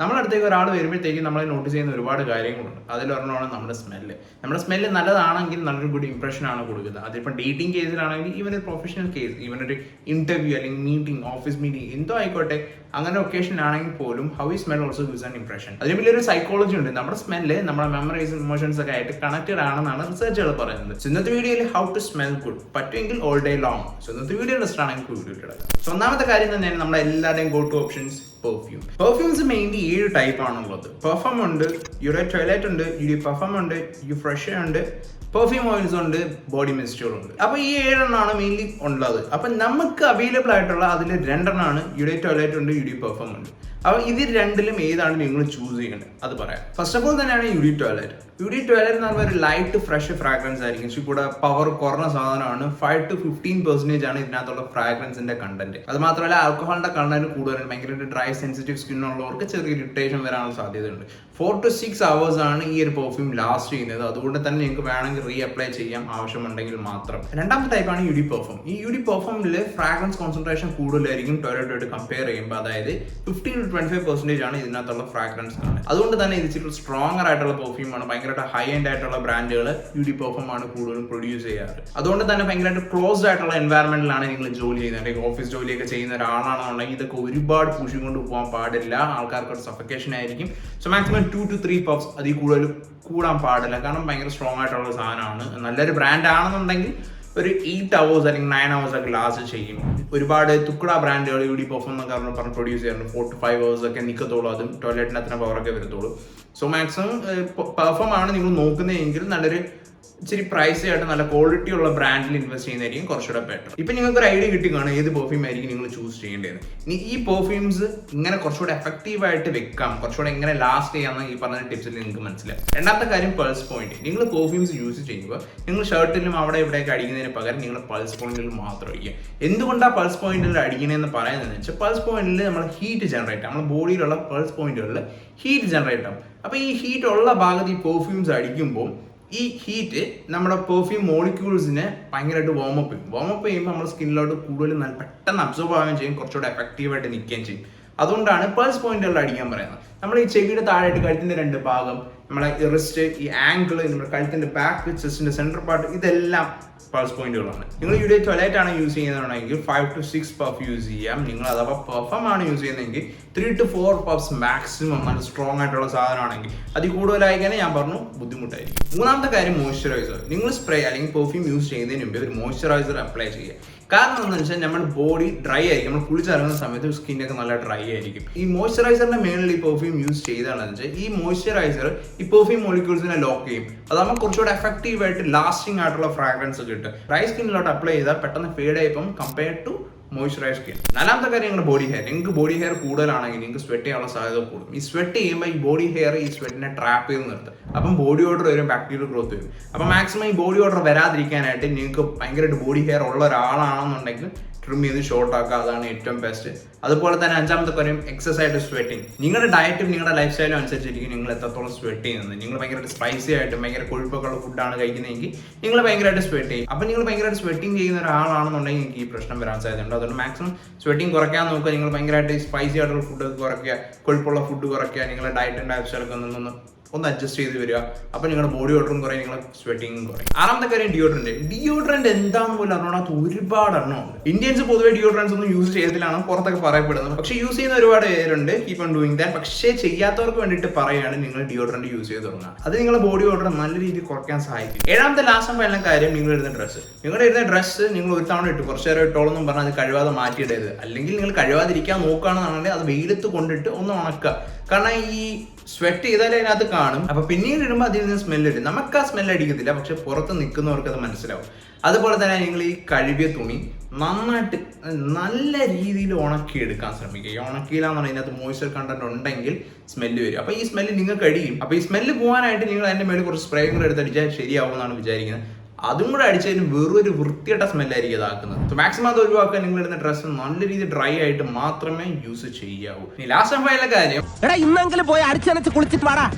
നമ്മുടെ അടുത്തേക്ക് ഒരാൾ വരുമ്പോഴത്തേക്കും നമ്മളെ നോട്ടീസ് ചെയ്യുന്ന ഒരുപാട് കാര്യങ്ങളുണ്ട്. അതിലൊരെണ്ണമാണ് നമ്മുടെ സ്മെല്ല്. നമ്മുടെ സ്മെല്ല് നല്ലതാണെങ്കിൽ നല്ലൊരു ഗുഡ് ഇംപ്രഷൻ ആണ് കൊടുക്കുന്നത്. അതിപ്പോൾ ഡേറ്റിംഗ് കേസിലാണെങ്കിൽ ഈവൻ ഒരു പ്രൊഫഷണൽ കേസ്, ഈവൻ ഒരു ഇന്റർവ്യൂ അല്ലെങ്കിൽ മീറ്റിംഗ്, ഓഫീസ് മീറ്റിംഗ് എന്തോ ആയിക്കോട്ടെ, അങ്ങനെ ഒക്കേഷനാണെങ്കിൽ പോലും how you smell also gives an impression. അതിന് വലിയൊരു സൈക്കോളജി ഉണ്ട്. നമ്മുടെ സ്മെല്ല് നമ്മുടെ മെമ്മറീസ്, ഇമോഷൻസ് ഒക്കെ ആയിട്ട് കണക്റ്റഡ് ആണെന്നാണ് റിസർച്ചുകൾ പറയുന്നത്. ഇന്നത്തെ വീഡിയോയിൽ ഹൗ ടു സ്മെൽ ഗുഡ്, പറ്റുമെങ്കിൽ ഓൾ ഡേ ലോങ്. ഇന്നത്തെ വീഡിയോ ഇൻട്രസ്റ്റ് ആണെങ്കിൽ വീഡിയോ കിടക്കാം. ഒന്നാമത്തെ കാര്യം തന്നെയാണ് നമ്മുടെ എല്ലാവരുടെയും go to options perfume. Perfumes mainly 7 type ആണുള്ളത്. പെർഫ്യൂം ഉണ്ട്, യുറേ ടോയ്ലറ്റ് ഉണ്ട്, യുഡി പെർഫ്യൂം ഉണ്ട്, യു ഫ്രഷ് ഉണ്ട്, പെർഫ്യൂം ഓയിൽസ് ഉണ്ട്, ബോഡി മിസ്റ്റുകളുണ്ട്. അപ്പൊ ഈ 7 എണ്ണമാണ് മെയിൻലി ഉള്ളത്. അപ്പൊ നമുക്ക് അവൈലബിൾ ആയിട്ടുള്ള അതിൽ 2 എണ്ണമാണ് യുഡി ടോയ്ലറ്റ് ഉണ്ട്, യുഡി പെർഫ്യൂം ഉണ്ട്. അപ്പൊ ഇതിൽ രണ്ടിലും ഏതാണ് നിങ്ങൾ ചൂസ് ചെയ്യേണ്ടത് അത് പറയാം. ഫസ്റ്റ് ഓഫ് ഓൾ തന്നെയാണ് യുഡി ടോയ്ലറ്റ്. യുഡി ടോയ്ലറ്റ് എന്ന് പറഞ്ഞാൽ ഒരു ലൈറ്റ് ഫ്രഷ് ഫ്രാഗ്രൻസ് ആയിരിക്കും. പക്ഷേ കൂടെ പവർ കുറഞ്ഞ സാധനമാണ്. 5 to 15% ആണ് ഇതിനകത്തുള്ള ഫ്രാഗ്രൻസിന്റെ കണ്ടന്റ്. അത് മാത്രമല്ല ആൽക്കഹോളിന്റെ കണ്ടന്റ് കൂടുതലാണ്. ഭയങ്കര ഡ്രൈ സെൻസിറ്റീവ് സ്കിൻ ഉള്ളവർക്ക് ചെറിയ ഇറിറ്റേഷൻ വരാനുള്ള സാധ്യതയുണ്ട്. 4 to 6 hours ആണ് ഈ ഒരു പെർഫ്യൂം ലാസ്റ്റ് ചെയ്യുന്നത്. അതുകൊണ്ട് തന്നെ നിങ്ങൾക്ക് വേണമെങ്കിൽ റീ അപ്ലൈ ചെയ്യാം ആവശ്യമുണ്ടെങ്കിൽ മാത്രം. രണ്ടാമത്തെ ടൈപ്പാണ് യുഡി പെർഫ്യൂം. ഈ യുഡി പെർഫ്യൂമിൽ ഫ്രാഗ്രൻസ് കോൺസെൻട്രേഷൻ കൂടുതലായിരിക്കും ടോയ്ലറ്റായിട്ട് കമ്പയർ ചെയ്യുമ്പോൾ. അതായത് 15 to 25% ആണ് ഇതിനകത്തുള്ള ഫ്രാഗ്രൻസ് കാണുന്നത്. അതുകൊണ്ട് തന്നെ ഇത് ഇച്ചിരി സ്ട്രോങ്ങർ ആയിട്ടുള്ള പെർഫ്യൂമാണ്. ഭയങ്കരമായിട്ട് ഹൈ എൻഡ് ആയിട്ടുള്ള ബ്രാൻഡുകൾ യുഡി പെർഫ്യൂം ആണ് കൂടുതലും പ്രൊഡ്യൂസ് ചെയ്യാറ്. അതുകൊണ്ട് തന്നെ ഭയങ്കരമായിട്ട് ക്ലോസ്ഡ് ആയിട്ടുള്ള എൻവയറമെന്റിലാണ് നിങ്ങൾ ജോലി ചെയ്യുന്നത്. ഓഫീസ് ജോലിയൊക്കെ ചെയ്യുന്ന ഒരാളാണെന്നുണ്ടെങ്കിൽ ഇതൊക്കെ ഒരുപാട് പൂശി കൊണ്ട് പോകാൻ പാടില്ല. ആൾക്കാർക്ക് ഒരു സഫക്കേഷൻ ആയിരിക്കും. സോ മാക്സിമം 2 to 3 puffs അതിൽ കൂടുതൽ കൂടാൻ പാടില്ല. കാരണം ഭയങ്കര സ്ട്രോങ് ആയിട്ടുള്ള സാധനമാണ്. നല്ലൊരു ബ്രാൻഡ് ആണെന്നുണ്ടെങ്കിൽ ഒരു 8 hours അല്ലെങ്കിൽ 9 hours ഒക്കെ ലാസ്റ്റ് ചെയ്യും. ഒരുപാട് തുക്കട ബ്രാൻഡുകൾ യുഡി പെർഫ്യൂം എന്നൊക്കെ പറഞ്ഞ് പ്രൊഡ്യൂസ് ചെയ്യാറുണ്ട്. 4 to 5 hours ഒക്കെ നിൽക്കത്തുള്ളൂ. അതും ടോയ്ലറ്റിന് അത്ര പവറൊക്കെ വരത്തുള്ളൂ. സോ മാക്സിമം പെർഫ്യൂം ആണ് നിങ്ങൾ നോക്കുന്നതെങ്കിൽ നല്ലൊരു ഇച്ചിരി പ്രൈസ് ആയിട്ട് നല്ല ക്വാളിറ്റി ഉള്ള ബ്രാൻഡിൽ ഇൻവെസ്റ്റ് ചെയ്യുന്നതായിരിക്കും കുറച്ചുകൂടെ ബെറ്റർ. ഇപ്പം നിങ്ങൾക്ക് ഒരു ഐഡിയ കിട്ടി കാണും ഏത് പെർഫ്യൂം ആയിരിക്കും നിങ്ങൾ ചൂസ് ചെയ്യേണ്ടത്. ഇനി ഈ പെർഫ്യൂംസ് ഇങ്ങനെ കുറച്ചുകൂടെ എഫക്റ്റീവ് ആയിട്ട് വെക്കാം, കുറച്ചുകൂടെ എങ്ങനെ ലാസ്റ്റ് ചെയ്യാമെന്ന് ഈ പറഞ്ഞ ടിപ്സിൽ നിങ്ങൾക്ക് മനസ്സിലാവും. രണ്ടാമത്തെ കാര്യം പൾസ് പോയിന്റ്. നിങ്ങൾ പെർഫ്യൂംസ് യൂസ് ചെയ്യുമ്പോൾ നിങ്ങൾ ഷർട്ടിലും അവിടെ ഇവിടെയൊക്കെ അടിക്കുന്നതിന് പകരം നിങ്ങൾ പൾസ് പോയിന്റിൽ മാത്രം അടിക്കുക. എന്തുകൊണ്ടാണ് പൾസ് പോയിന്റിൽ അടിക്കണമെന്ന് പറയുന്നതെന്ന് വെച്ചാൽ പൾസ് പോയിന്റിൽ നമ്മൾ ഹീറ്റ് ജനറേറ്റ് ആവും. നമ്മുടെ ബോഡിയിലുള്ള പൾസ് പോയിന്റുകളിൽ ഹീറ്റ് ജനറേറ്റ് ആവും. അപ്പോൾ ഈ ഹീറ്റ് ഉള്ള ഭാഗത്ത് ഈ പെർഫ്യൂംസ് അടിക്കുമ്പോൾ ഈ ഹീറ്റ് നമ്മുടെ പെർഫ്യൂം മോളിക്യൂൾസിനെ ഭയങ്കരമായിട്ട് വാമപ്പ് ചെയ്യും. വാമപ്പ് ചെയ്യുമ്പോൾ നമ്മുടെ സ്കിന്നിലോട്ട് കൂടുതൽ പെട്ടെന്ന് അബ്സോർബ് ആവുകയും ചെയ്യും, കുറച്ചുകൂടെ എഫക്റ്റീവായിട്ട് നിൽക്കുകയും ചെയ്യും. അതുകൊണ്ടാണ് പൾസ് പോയിന്റുകളിൽ അടിക്കാൻ പറയുന്നത്. നമ്മൾ ഈ ചെവിയുടെ താഴെയായിട്ട് കഴുത്തിന്റെ 2 ഭാഗം, നമ്മളെ റിസ്റ്റ്, ഈ ആംഗിൾ, നമ്മുടെ കഴുത്തിന്റെ ബാക്ക്, ചെസ്റ്റിന്റെ സെൻട്രൽ പാർട്ട്, ഇതെല്ലാം പൾസ് പോയിന്റുകളാണ്. നിങ്ങൾ യുഡി ടോയ്ലറ്റ് ആണ് യൂസ് ചെയ്യുന്നതാണെങ്കിൽ 5 to 6 പഫ് യൂസ് ചെയ്യാം. നിങ്ങൾ അഥവാ പെർഫ്യൂം ആണ് യൂസ് ചെയ്യുന്നതെങ്കിൽ 3 to 4 പഫ്സ് മാക്സിമം. നല്ല സ്ട്രോങ് ആയിട്ടുള്ള സാധനമാണെങ്കിൽ അതിൽ കൂടുതലായിക്കാനെ ഞാൻ പറഞ്ഞു ബുദ്ധിമുട്ടായിരിക്കും. മൂന്നാമത്തെ കാര്യം മോയ്സ്ചറൈസർ. നിങ്ങൾ സ്പ്രേ അല്ലെങ്കിൽ പെർഫ്യൂം യൂസ് ചെയ്യുന്നതിന് മുമ്പ് ഒരു മോയ്സ്ചറൈസർ അപ്ലൈ ചെയ്യുക. കാരണം എന്താണെന്ന് വെച്ചാൽ നമ്മുടെ ബോഡി ഡ്രൈ ആയിരിക്കും. നമ്മൾ കുളിച്ചിറങ്ങുന്ന സമയത്ത് സ്കിന്നൊക്കെ നല്ല ഡ്രൈ ആയിരിക്കും. ഈ മോയ്സ്ചറൈസറിന്റെ മേളിൽ ഈ പെർഫ്യൂം യൂസ് ചെയ്താണെന്ന് വെച്ചാൽ ഈ മോയ്സ്ചറൈസർ ഈ പെർഫ്യൂം മോളിക്യൂൾസിനെ ലോക്ക് ചെയ്യും. അതാകുമ്പോൾ കുറച്ചുകൂടെ എഫക്റ്റീവ് ആയിട്ട് ലാസ്റ്റിംഗ് ആയിട്ടുള്ള ഫ്രാഗ്രൻസ് കിട്ടും. ഡ്രൈ സ്കിന്നിലോട്ട് അപ്ലൈ ചെയ്താൽ പെട്ടെന്ന് ഫേഡ് ആയിപ്പം കമ്പയർ ടു മോയ്സ്ചറൈസ് സ്കിൻ. നാലാമത്തെ കാര്യം നിങ്ങളുടെ ബോഡി ഹെയർ. നിങ്ങൾക്ക് ബോഡി ഹെയർ കൂടുതലാണെങ്കിൽ നിങ്ങൾക്ക് സ്വെറ്റ് ചെയ്യാനുള്ള സാധ്യത കൂടും. ഈ സ്വെറ്റ് ചെയ്യുമ്പോൾ ഈ ബോഡി ഹെയർ ഈ സ്വെറ്റിനെ ട്രാപ്പ് ചെയ്ത് നിർത്തും. അപ്പം ബോഡി ഓർഡർ വരും, ബാക്ടീരിയൽ ഗ്രോത്ത് വരും. അപ്പം മാക്സിമം ഈ ബോഡി ഓർഡർ വരാതിരിക്കാനായിട്ട് നിങ്ങൾക്ക് ഭയങ്കരമായിട്ട് ബോഡി ഹെയർ ഉള്ള ഒരാളാണെന്നുണ്ടെങ്കിൽ ട്രിം ചെയ്ത് ഷോർട്ട് ആക്കുക. അതാണ് ഏറ്റവും ബെസ്റ്റ്. അതുപോലെ തന്നെ അഞ്ചാമത്തെ കാര്യം എക്സസൈസ് ആയിട്ട് സ്വെറ്റിംഗ്. നിങ്ങളുടെ ഡയറ്റും നിങ്ങളുടെ ലൈഫ് സ്റ്റൈലും അനുസരിച്ചിരിക്കും നിങ്ങൾ എത്രത്തോളം സ്വെറ്റ് ചെയ്യുന്നത്. നിങ്ങൾ ഭയങ്കരമായിട്ട് സ്പൈസി ആയിട്ട് ഭയങ്കര കൊഴുപ്പൊക്കെ ഉള്ള ഫുഡാണ് കഴിക്കുന്നതെങ്കിൽ നിങ്ങൾ ഭയങ്കരമായിട്ട് സ്വെറ്റ് ചെയ്യും. അപ്പം നിങ്ങൾ ഭയങ്കരമായിട്ട് സ്വെറ്റിംഗ് ചെയ്യുന്ന ഒരാളാണെന്നുണ്ടെങ്കിൽ നിങ്ങൾക്ക് ഈ പ്രശ്നം വരാൻ സാധ്യതയുണ്ട്. അതുകൊണ്ട് മാക്സിമം സ്വെറ്റിംഗ് കുറയ്ക്കാൻ നോക്കുക. നിങ്ങൾ ഭയങ്കരമായിട്ട് സ്പൈസി ആയിട്ടുള്ള ഫുഡ് കുറയ്ക്കുക, കൊഴുപ്പുള്ള ഫുഡ് കുറയ്ക്കുക. നിങ്ങളുടെ ഡയറ്റും ലൈഫ് സ്റ്റൈലൊക്കെ ഒന്ന് അഡ്ജസ്റ്റ് ചെയ്ത് വരിക. അപ്പോൾ നിങ്ങളുടെ ബോഡി ഓർഡറും കുറയും, നിങ്ങളുടെ സ്വെറ്റിംഗും കുറയും. ആറാമത്തെ കാര്യം ഡിയോഡ്രന്റ്. ഡിയോഡ്രന്റ് എന്താണെന്ന് പോലും അറിഞ്ഞാൽ ഒരുപാട് എണ്ണമുണ്ട്. ഇന്ത്യൻസ് പൊതുവെ ഡിയോഡ്രൻസ് ഒന്നും യൂസ് ചെയ്യത്തിലാണ് പുറത്തൊക്കെ പറയപ്പെടുന്നത്. പക്ഷേ യൂസ് ചെയ്യുന്ന ഒരുപാട് പേരുണ്ട്. Keep on doing that. പക്ഷേ ചെയ്യാത്തവർക്ക് വേണ്ടിയിട്ട് പറയുകയാണ് നിങ്ങൾ ഡിയോഡ്രന്റ് യൂസ് ചെയ്ത് തുടങ്ങുക. അത് നിങ്ങളുടെ ബോഡി ഓർഡർ നല്ല രീതിയിൽ കുറയ്ക്കാൻ സഹായിക്കും. ഏഴാമത്തെ ലാസ്റ്റ് ഫൈനൽ കാര്യം നിങ്ങൾ ഇടുന്ന ഡ്രസ്സ്. നിങ്ങളുടെ ഇടുന്ന ഡ്രസ്സ് നിങ്ങൾ ഒരു തവണ ഇട്ട് കുറച്ച് നേരം ഇട്ടോളെന്നും പറഞ്ഞാൽ അത് കഴിവാതെ മാറ്റിയിടരുത്. അല്ലെങ്കിൽ നിങ്ങൾ കഴിവാതിരിക്കാൻ നോക്കുകയാണെന്നുണ്ടെങ്കിൽ അത് വെയിലത്ത് കൊണ്ടിട്ട് ഒന്ന് ഉണക്കുക. കാരണം ഈ സ്വെറ്റ് ചെയ്താലേ അതിനകത്ത് കാണും. അപ്പൊ പിന്നീട് ഇടുമ്പോൾ അതിൽ നിന്ന് സ്മെല്ല് വരും. നമുക്ക് ആ സ്മെല്ല് അടിക്കത്തില്ല, പക്ഷെ പുറത്ത് നിൽക്കുന്നവർക്ക് അത് മനസ്സിലാവും. അതുപോലെ തന്നെ നിങ്ങൾ ഈ കഴുകിയ തുണി നന്നായിട്ട് നല്ല രീതിയിൽ ഉണക്കിയെടുക്കാൻ ശ്രമിക്കുക. ഈ ഉണക്കിയില്ലാന്ന് പറഞ്ഞാൽ അതിനകത്ത് മോയ്സ്ചർ കണ്ടന്റ് ഉണ്ടെങ്കിൽ സ്മെല്ല് വരും. അപ്പൊ ഈ സ്മെല്ല് നിങ്ങൾക്ക് അടിക്കും. അപ്പൊ ഈ സ്മെല്ല് പോകാനായിട്ട് നിങ്ങൾ അതിന്റെ മേളിൽ കുറച്ച് സ്പ്രേ കൂടെ എടുത്തടിച്ചാൽ ശരിയാവും എന്നാണ് വിചാരിക്കുന്നത്. അതും കൂടെ അടിച്ചതിന് വെറൊരു വൃത്തിയായിട്ട സ്മെല്ലായിരിക്കും ഇതാക്കുന്നത്. മാക്സിമം അത് ഒഴിവാക്കാൻ നിങ്ങൾ ഇടുന്ന ഡ്രസ്സ് നല്ല രീതിയിൽ ഡ്രൈ ആയിട്ട് മാത്രമേ യൂസ് ചെയ്യാവൂ. ഇനി ലാസ്റ്റ് ഫൈനൽ കാര്യം, ഇന്നെങ്കിലും പോയി അടിച്ചനച്ച് കുളിച്ചിട്ട് വാടാ.